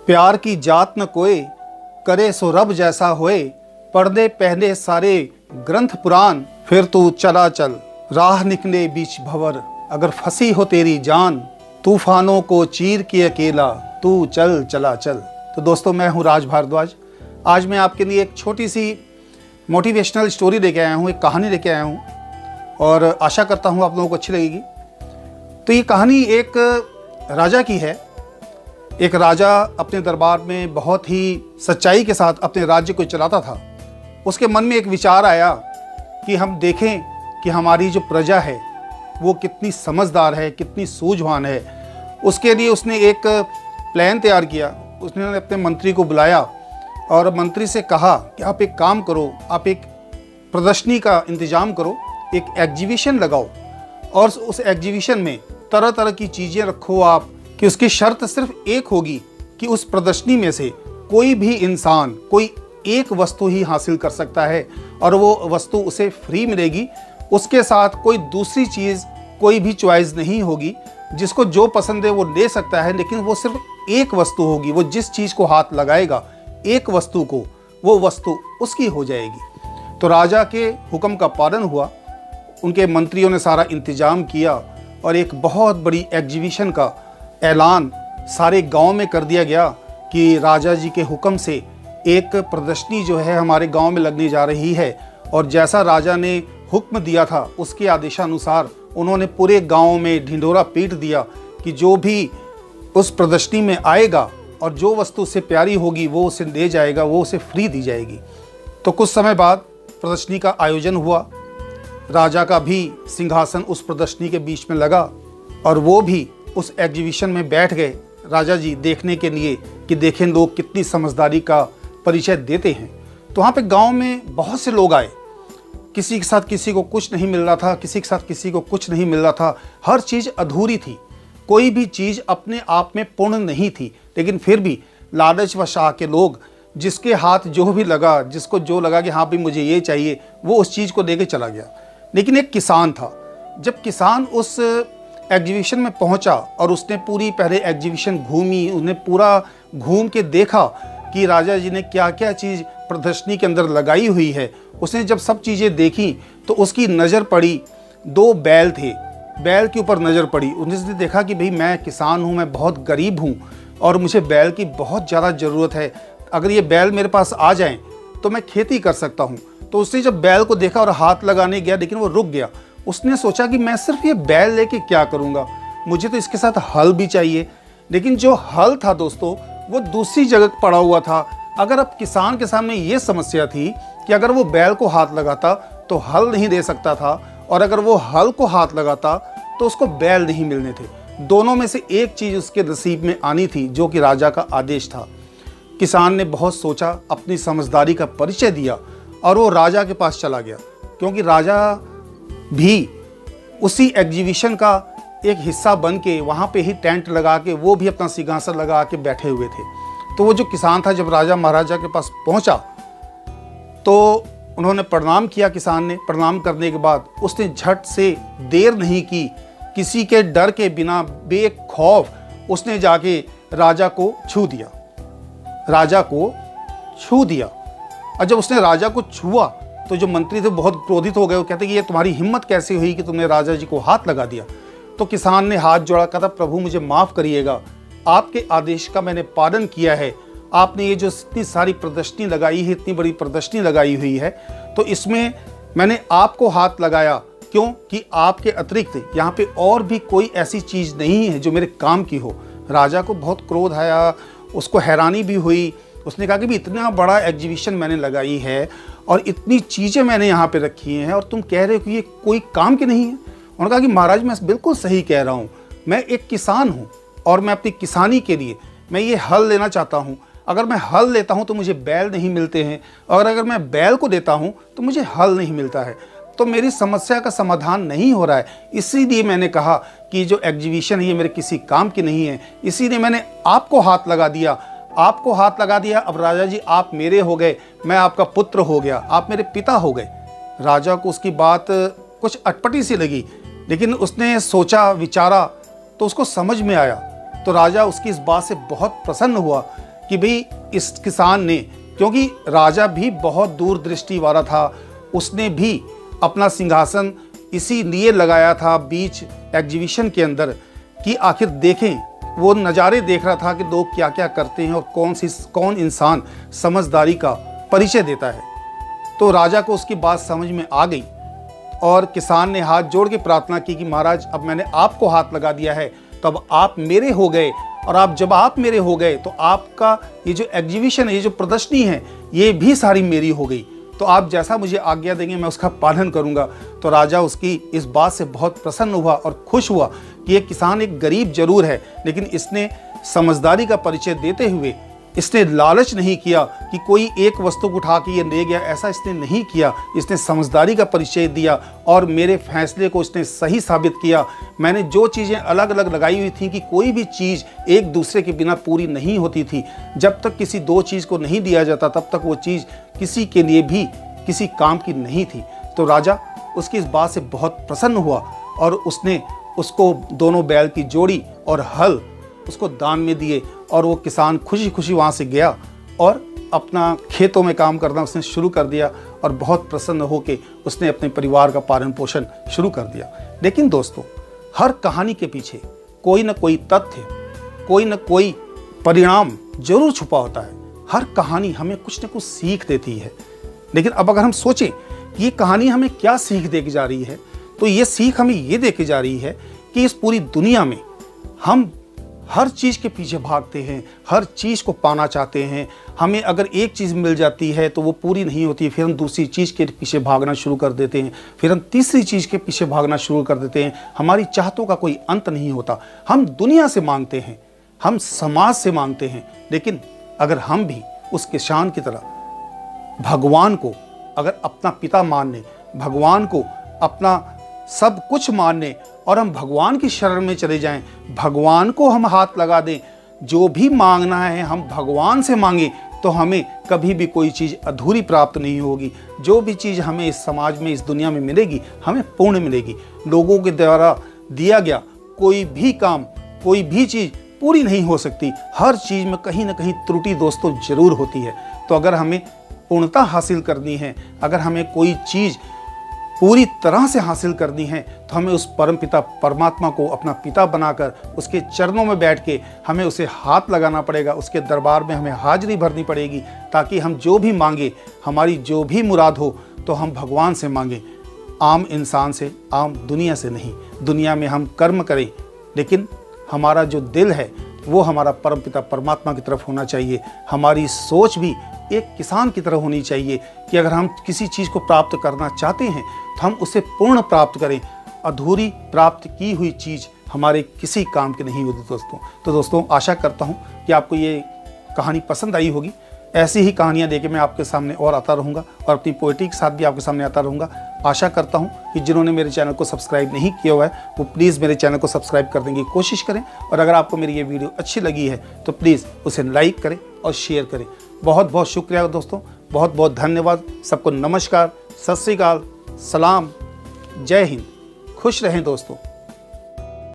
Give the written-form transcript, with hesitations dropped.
प्यार की जात न कोई, करे सो रब जैसा होए। पर्दे पहने सारे ग्रंथ पुराण, फिर तू चला चल। राह निकले बीच भंवर, अगर फंसी हो तेरी जान। तूफानों को चीर के अकेला, तू चल चला चल। तो दोस्तों, मैं हूँ राज भारद्वाज। आज मैं आपके लिए एक छोटी सी मोटिवेशनल स्टोरी लेके आया हूँ, एक कहानी लेके आया हूँ, और आशा करता हूँ आप लोगों को अच्छी लगेगी। तो ये कहानी एक राजा की है। एक राजा अपने दरबार में बहुत ही सच्चाई के साथ अपने राज्य को चलाता था। उसके मन में एक विचार आया कि हम देखें कि हमारी जो प्रजा है वो कितनी समझदार है, कितनी सूझवान है। उसके लिए उसने एक प्लान तैयार किया। उसने अपने मंत्री को बुलाया और मंत्री से कहा कि आप एक काम करो, आप एक प्रदर्शनी का इंतज़ाम करो, एक एग्जीबिशन लगाओ और उस एग्जीबिशन में तरह तरह की चीज़ें रखो आप, कि उसकी शर्त सिर्फ एक होगी कि उस प्रदर्शनी में से कोई भी इंसान कोई एक वस्तु ही हासिल कर सकता है और वो वस्तु उसे फ्री मिलेगी। उसके साथ कोई दूसरी चीज़, कोई भी चॉइस नहीं होगी। जिसको जो पसंद है वो ले सकता है, लेकिन वो सिर्फ एक वस्तु होगी। वो जिस चीज़ को हाथ लगाएगा, एक वस्तु को, वो वस्तु उसकी हो जाएगी। तो राजा के हुक्म का पालन हुआ। उनके मंत्रियों ने सारा इंतजाम किया और एक बहुत बड़ी एग्जीबिशन का ऐलान सारे गांव में कर दिया गया कि राजा जी के हुक्म से एक प्रदर्शनी जो है हमारे गांव में लगने जा रही है। और जैसा राजा ने हुक्म दिया था उसके आदेशानुसार उन्होंने पूरे गांव में ढिंढोरा पीट दिया कि जो भी उस प्रदर्शनी में आएगा और जो वस्तु उससे प्यारी होगी वो उसे ले जाएगा, वो उसे फ्री दी जाएगी। तो कुछ समय बाद प्रदर्शनी का आयोजन हुआ। राजा का भी सिंहासन उस प्रदर्शनी के बीच में लगा और वो भी उस एग्जीबिशन में बैठ गए राजा जी देखने के लिए कि देखें लोग कितनी समझदारी का परिचय देते हैं। तो वहाँ पे गांव में बहुत से लोग आए। किसी के साथ किसी को कुछ नहीं मिल रहा था, किसी के साथ किसी को कुछ नहीं मिल रहा था। हर चीज़ अधूरी थी, कोई भी चीज़ अपने आप में पूर्ण नहीं थी। लेकिन फिर भी लालच व शाह के लोग, जिसके हाथ जो भी लगा, जिसको जो लगा कि हाँ भी मुझे ये चाहिए, वो उस चीज़ को लेके चला गया। लेकिन एक किसान था। जब किसान उस एग्जीबिशन में पहुंचा और उसने पूरी पहले एग्जीबिशन घूमी, उसने पूरा घूम के देखा कि राजा जी ने क्या क्या चीज़ प्रदर्शनी के अंदर लगाई हुई है। उसने जब सब चीज़ें देखी तो उसकी नज़र पड़ी, दो बैल थे, बैल के ऊपर नज़र पड़ी। उसने देखा कि भाई मैं किसान हूँ, मैं बहुत गरीब हूँ और मुझे बैल की बहुत ज़्यादा ज़रूरत है। अगर ये बैल मेरे पास आ जाएं तो मैं खेती कर सकता हूँ। तो उसने जब बैल को देखा और हाथ लगाने गया, लेकिन वो रुक गया। उसने सोचा कि मैं सिर्फ ये बैल लेके क्या करूँगा, मुझे तो इसके साथ हल भी चाहिए। लेकिन जो हल था दोस्तों, वो दूसरी जगह पड़ा हुआ था। अगर अब किसान के सामने ये समस्या थी कि अगर वो बैल को हाथ लगाता तो हल नहीं दे सकता था, और अगर वो हल को हाथ लगाता तो उसको बैल नहीं मिलने थे। दोनों में से एक चीज़ उसके नसीब में आनी थी, जो कि राजा का आदेश था। किसान ने बहुत सोचा, अपनी समझदारी का परिचय दिया और वो राजा के पास चला गया, क्योंकि राजा भी उसी एग्जीबिशन का एक हिस्सा बन के वहाँ पे ही टेंट लगा के, वो भी अपना सिंहासन लगा के बैठे हुए थे। तो वो जो किसान था, जब राजा महाराजा के पास पहुँचा तो उन्होंने प्रणाम किया। किसान ने प्रणाम करने के बाद उसने झट से, देर नहीं की, किसी के डर के बिना बेखौफ उसने जाके राजा को छू दिया। राजा को छू दिया। और जब उसने राजा को छुआ तो जो मंत्री थे बहुत क्रोधित हो गए। वो कहते कि ये तुम्हारी हिम्मत कैसे हुई कि तुमने राजा जी को हाथ लगा दिया। तो किसान ने हाथ जोड़ा, कहता प्रभु मुझे माफ़ करिएगा, आपके आदेश का मैंने पालन किया है। आपने ये जो इतनी सारी प्रदर्शनी लगाई है, इतनी बड़ी प्रदर्शनी लगाई हुई है, तो इसमें मैंने आपको हाथ लगाया क्यों कि आपके अतिरिक्त यहाँ पे और भी कोई ऐसी चीज़ नहीं है जो मेरे काम की हो। राजा को बहुत क्रोध आया, उसको हैरानी भी हुई। उसने कहा कि भी इतना बड़ा एग्जीबिशन मैंने लगाई है और इतनी चीज़ें मैंने यहाँ पे रखी हैं और तुम कह रहे हो कि ये कोई काम की नहीं है। उन्होंने कहा कि महाराज मैं बिल्कुल सही कह रहा हूँ, मैं एक किसान हूँ और मैं अपनी किसानी के लिए मैं ये हल लेना चाहता हूँ। अगर मैं हल लेता हूँ तो मुझे बैल नहीं मिलते हैं, और अगर मैं बैल को देता हूँ तो मुझे हल नहीं मिलता है। तो मेरी समस्या का समाधान नहीं हो रहा है। इसीलिए मैंने कहा कि जो एग्जीबिशन है ये मेरे किसी काम की नहीं है, इसीलिए मैंने आपको हाथ लगा दिया। आपको हाथ लगा दिया, अब राजा जी आप मेरे हो गए, मैं आपका पुत्र हो गया, आप मेरे पिता हो गए। राजा को उसकी बात कुछ अटपटी सी लगी, लेकिन उसने सोचा विचारा तो उसको समझ में आया। तो राजा उसकी इस बात से बहुत प्रसन्न हुआ कि भाई इस किसान ने, क्योंकि राजा भी बहुत दूरदृष्टि वाला था, उसने भी अपना सिंहासन इसी लिए लगाया था बीच एग्जीबिशन के अंदर कि आखिर देखें, वो नज़ारे देख रहा था कि लोग क्या क्या करते हैं और कौन इंसान समझदारी का परिचय देता है। तो राजा को उसकी बात समझ में आ गई और किसान ने हाथ जोड़ के प्रार्थना की कि महाराज, अब मैंने आपको हाथ लगा दिया है, तब आप मेरे हो गए, और जब आप मेरे हो गए तो आपका ये जो एग्जीबिशन है, ये जो प्रदर्शनी है, ये भी सारी मेरी हो गई। तो आप जैसा मुझे आज्ञा देंगे मैं उसका पालन करूंगा। तो राजा उसकी इस बात से बहुत प्रसन्न हुआ और खुश हुआ कि ये किसान एक गरीब जरूर है, लेकिन इसने समझदारी का परिचय देते हुए इसने लालच नहीं किया कि कोई एक वस्तु को उठा के ये ले गया, ऐसा इसने नहीं किया। इसने समझदारी का परिचय दिया और मेरे फैसले को इसने सही साबित किया। मैंने जो चीज़ें अलग अलग लगाई हुई थी कि कोई भी चीज़ एक दूसरे के बिना पूरी नहीं होती थी, जब तक किसी दो चीज़ को नहीं दिया जाता तब तक वो चीज़ किसी के लिए भी किसी काम की नहीं थी। तो राजा उसकी इस बात से बहुत प्रसन्न हुआ और उसने उसको दोनों बैल की जोड़ी और हल उसको दान में दिए, और वो किसान खुशी खुशी वहाँ से गया और अपना खेतों में काम करना उसने शुरू कर दिया और बहुत प्रसन्न होकर उसने अपने परिवार का पालन पोषण शुरू कर दिया। लेकिन दोस्तों, हर कहानी के पीछे कोई ना कोई तथ्य, कोई ना कोई परिणाम जरूर छुपा होता है। हर कहानी हमें कुछ ना कुछ सीख देती है। लेकिन अब अगर हम सोचें कि ये कहानी हमें क्या सीख दे के जा रही है, तो ये सीख हमें ये दे के जा रही है कि इस पूरी दुनिया में हम हर चीज़ के पीछे भागते हैं, हर चीज़ को पाना चाहते हैं। हमें अगर एक चीज़ मिल जाती है तो वो पूरी नहीं होती, फिर हम दूसरी चीज़ के पीछे भागना शुरू कर देते हैं, फिर हम तीसरी चीज़ के पीछे भागना शुरू कर देते हैं। हमारी चाहतों का कोई अंत नहीं होता। हम दुनिया से मांगते हैं, हम समाज से मांगते हैं, लेकिन अगर हम भी उस किसान की तरह भगवान को अगर अपना पिता मानने, भगवान को अपना सब कुछ मानने और हम भगवान की शरण में चले जाएं, भगवान को हम हाथ लगा दें, जो भी मांगना है हम भगवान से मांगें, तो हमें कभी भी कोई चीज़ अधूरी प्राप्त नहीं होगी। जो भी चीज़ हमें इस समाज में, इस दुनिया में मिलेगी, हमें पूर्ण मिलेगी। लोगों के द्वारा दिया गया कोई भी काम, कोई भी चीज़ पूरी नहीं हो सकती। हर चीज़ में कहीं ना कहीं त्रुटि दोस्तों जरूर होती है। तो अगर हमें पूर्णता हासिल करनी है, अगर हमें कोई चीज़ पूरी तरह से हासिल करनी है, तो हमें उस परम पिता परमात्मा को अपना पिता बनाकर उसके चरणों में बैठ के हमें उसे हाथ लगाना पड़ेगा, उसके दरबार में हमें हाजिरी भरनी पड़ेगी, ताकि हम जो भी मांगे, हमारी जो भी मुराद हो, तो हम भगवान से मांगें, आम इंसान से, आम दुनिया से नहीं। दुनिया में हम कर्म करें, लेकिन हमारा जो दिल है वो हमारा परम पिता परमात्मा की तरफ होना चाहिए। हमारी सोच भी एक किसान की तरह होनी चाहिए कि अगर हम किसी चीज़ को प्राप्त करना चाहते हैं तो हम उसे पूर्ण प्राप्त करें। अधूरी प्राप्त की हुई चीज़ हमारे किसी काम की नहीं होती दोस्तों। तो दोस्तों, आशा करता हूँ कि आपको ये कहानी पसंद आई होगी। ऐसी ही कहानियाँ लेके मैं आपके सामने और आता रहूँगा और अपनी पोएट्री के साथ भी आपके सामने आता रहूँगा। आशा करता हूँ कि जिन्होंने मेरे चैनल को सब्सक्राइब नहीं किया हुआ है वो प्लीज़ मेरे चैनल को सब्सक्राइब कर देंगे कोशिश करें, और अगर आपको मेरी ये वीडियो अच्छी लगी है तो प्लीज़ उसे लाइक करें और शेयर करें। बहुत बहुत शुक्रिया दोस्तों, बहुत बहुत धन्यवाद। सबको नमस्कार, सत श्री अकाल, सलाम, जय हिंद, खुश रहें दोस्तों।